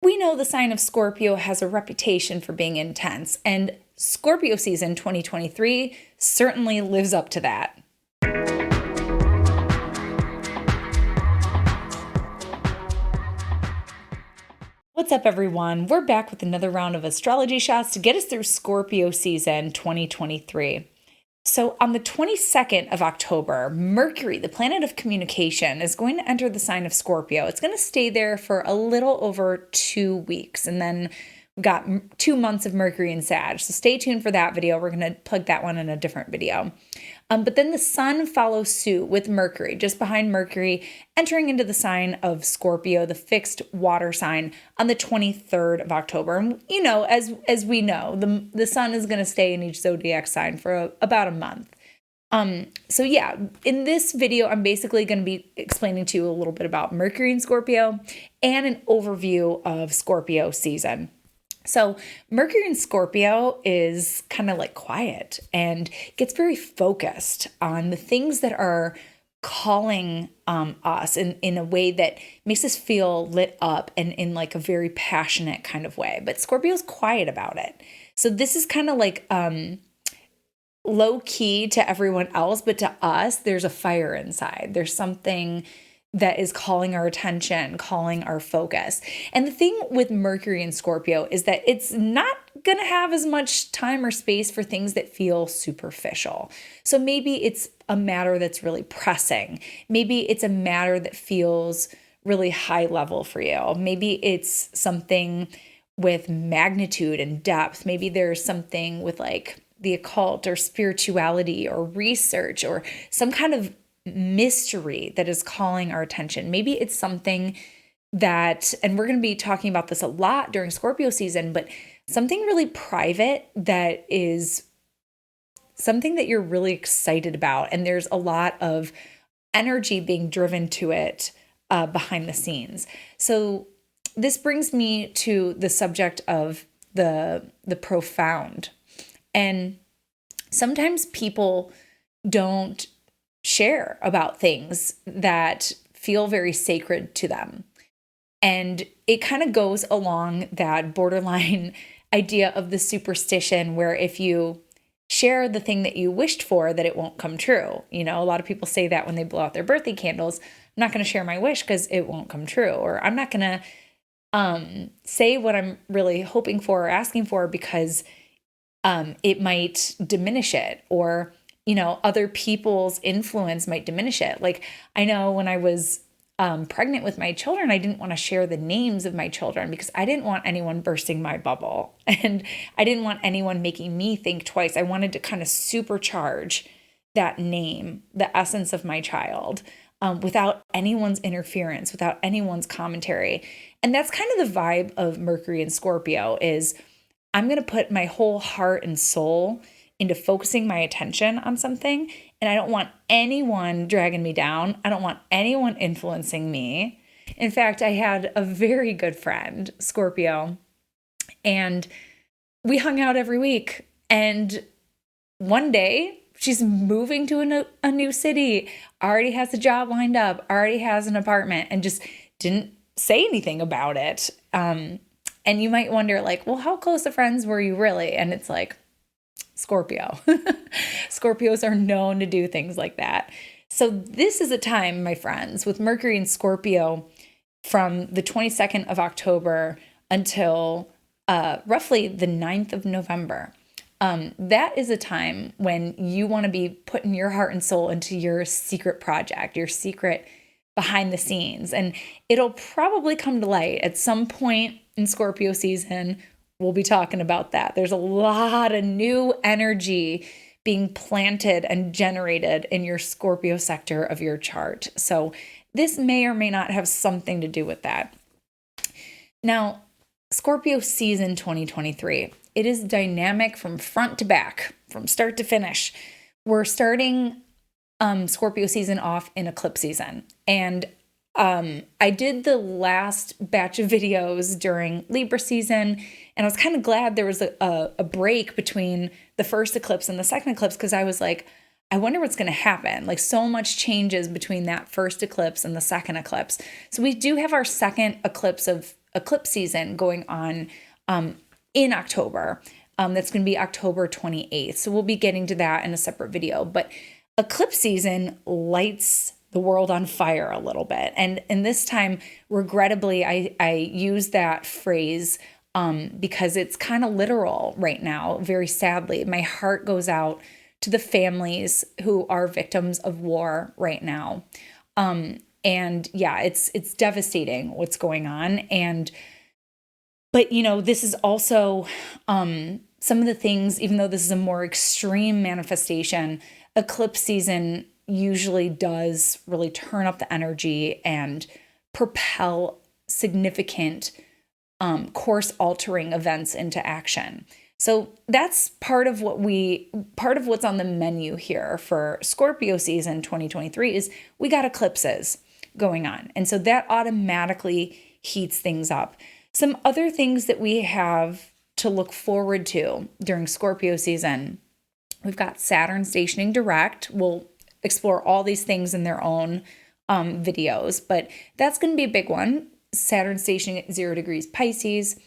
We know the sign of Scorpio has a reputation for being intense, and Scorpio season 2023 certainly lives up to that. What's up, everyone? We're back with another round of astrology shots to get us through Scorpio season 2023. So on the 22nd of October, Mercury, the planet of communication, is going to enter the sign of Scorpio. It's going to stay there for a little over 2 weeks, and then we've got 2 months of Mercury in Sag. So stay tuned for that video. We're going to plug that one in a different video. But then the sun follows suit with Mercury, just behind Mercury, entering into the sign of Scorpio, the fixed water sign, on the 23rd of October. And as we know, the sun is going to stay in each zodiac sign for about a month. So yeah, in this video, I'm basically going to be explaining to you a little bit about Mercury in Scorpio and an overview of Scorpio season. So Mercury in Scorpio is kind of like quiet and gets very focused on the things that are calling us in a way that makes us feel lit up and in like a very passionate kind of way. But Scorpio's quiet about it. So this is kind of like low key to everyone else, but to us, there's a fire inside. There's something that is calling our attention, calling our focus. And the thing with Mercury in Scorpio is that it's not going to have as much time or space for things that feel superficial. So maybe it's a matter that's really pressing. Maybe it's a matter that feels really high level for you. Maybe it's something with magnitude and depth. Maybe there's something with like the occult or spirituality or research or some kind of mystery that is calling our attention. Maybe it's something that, and we're going to be talking about this a lot during Scorpio season, but something really private that is something that you're really excited about. And there's a lot of energy being driven to it behind the scenes. So this brings me to the subject of the profound. And sometimes people don't share about things that feel very sacred to them. And it kind of goes along that borderline idea of the superstition where if you share the thing that you wished for, that it won't come true. A lot of people say that when they blow out their birthday candles. I'm not going to share my wish because it won't come true. Or I'm not going to say what I'm really hoping for or asking for because it might diminish it, or other people's influence might diminish it. Like I know when I was pregnant with my children, I didn't want to share the names of my children because I didn't want anyone bursting my bubble. And I didn't want anyone making me think twice. I wanted to kind of supercharge that name, the essence of my child, without anyone's interference, without anyone's commentary. And that's kind of the vibe of Mercury in Scorpio is I'm going to put my whole heart and soul into focusing my attention on something. And I don't want anyone dragging me down. I don't want anyone influencing me. In fact, I had a very good friend, Scorpio, and we hung out every week. And one day she's moving to a new city, already has a job lined up, already has an apartment, and just didn't say anything about it. And you might wonder like, well, how close of friends were you really? And it's like, Scorpio. Scorpios are known to do things like that. So this is a time, my friends, with Mercury in Scorpio from the 22nd of October until roughly the 9th of November. That is a time when you want to be putting your heart and soul into your secret project, your secret behind the scenes. And it'll probably come to light at some point in Scorpio season. We'll be talking about that. There's a lot of new energy being planted and generated in your Scorpio sector of your chart. So this may or may not have something to do with that. Now, Scorpio season 2023, it is dynamic from front to back, from start to finish. We're starting Scorpio season off in eclipse season. And I did the last batch of videos during Libra season, and I was kind of glad there was a break between the first eclipse and the second eclipse because I was like, I wonder what's going to happen. Like so much changes between that first eclipse and the second eclipse. So we do have our second eclipse of eclipse season going on in October. That's going to be October 28th. So we'll be getting to that in a separate video. But eclipse season lights the world on fire a little bit. And this time, regrettably, I use that phrase because it's kind of literal right now, very sadly. My heart goes out to the families who are victims of war right now. And yeah, it's devastating what's going on. But this is also some of the things, even though this is a more extreme manifestation, eclipse season usually does really turn up the energy and propel significant course altering events into action. So that's part of what's on the menu here for Scorpio season 2023 is we got eclipses going on. And so that automatically heats things up. Some other things that we have to look forward to during Scorpio season, we've got Saturn stationing direct. We'll explore all these things in their own videos, but that's going to be a big one. Saturn stationing at 0 degrees Pisces.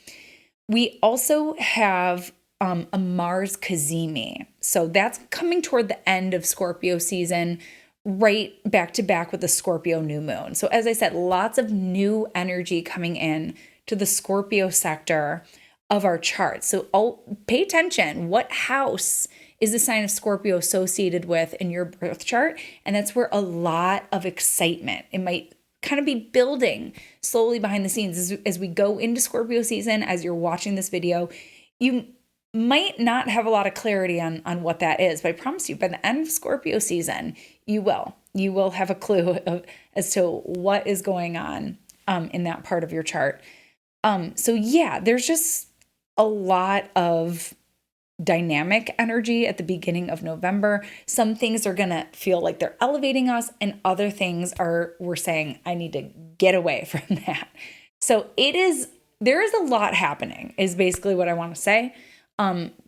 We also have a Mars cazimi. So that's coming toward the end of Scorpio season, right back to back with the Scorpio new moon. So as I said, lots of new energy coming in to the Scorpio sector of our chart. So pay attention. What house is the sign of Scorpio associated with in your birth chart? And that's where a lot of excitement, it might kind of be building slowly behind the scenes as we go into Scorpio season. As you're watching this video, you might not have a lot of clarity on what that is, but I promise you by the end of Scorpio season, you will have a clue as to what is going on in that part of your chart. So yeah, there's just a lot of dynamic energy at the beginning of November. Some things are going to feel like they're elevating us, and other things we're saying, I need to get away from that. So there is a lot happening is basically what I want to say.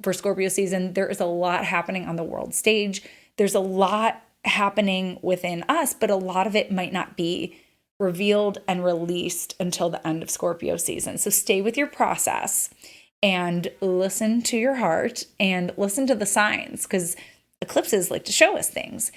For Scorpio season, there is a lot happening on the world stage. There's a lot happening within us, but a lot of it might not be revealed and released until the end of Scorpio season. So stay with your process and listen to your heart and listen to the signs, because eclipses like to show us things.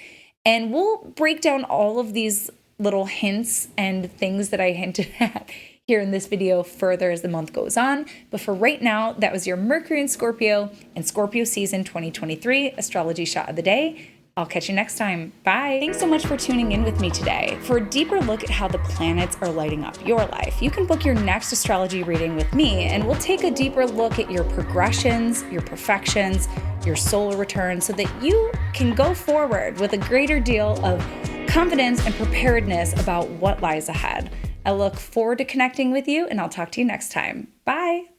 And we'll break down all of these little hints and things that I hinted at here in this video further as the month goes on. But for right now, that was your Mercury in Scorpio and Scorpio season 2023 astrology shot of the day. I'll catch you next time. Bye. Thanks so much for tuning in with me today. For a deeper look at how the planets are lighting up your life, you can book your next astrology reading with me, and we'll take a deeper look at your progressions, your perfections, your solar return, so that you can go forward with a greater deal of confidence and preparedness about what lies ahead. I look forward to connecting with you, and I'll talk to you next time. Bye.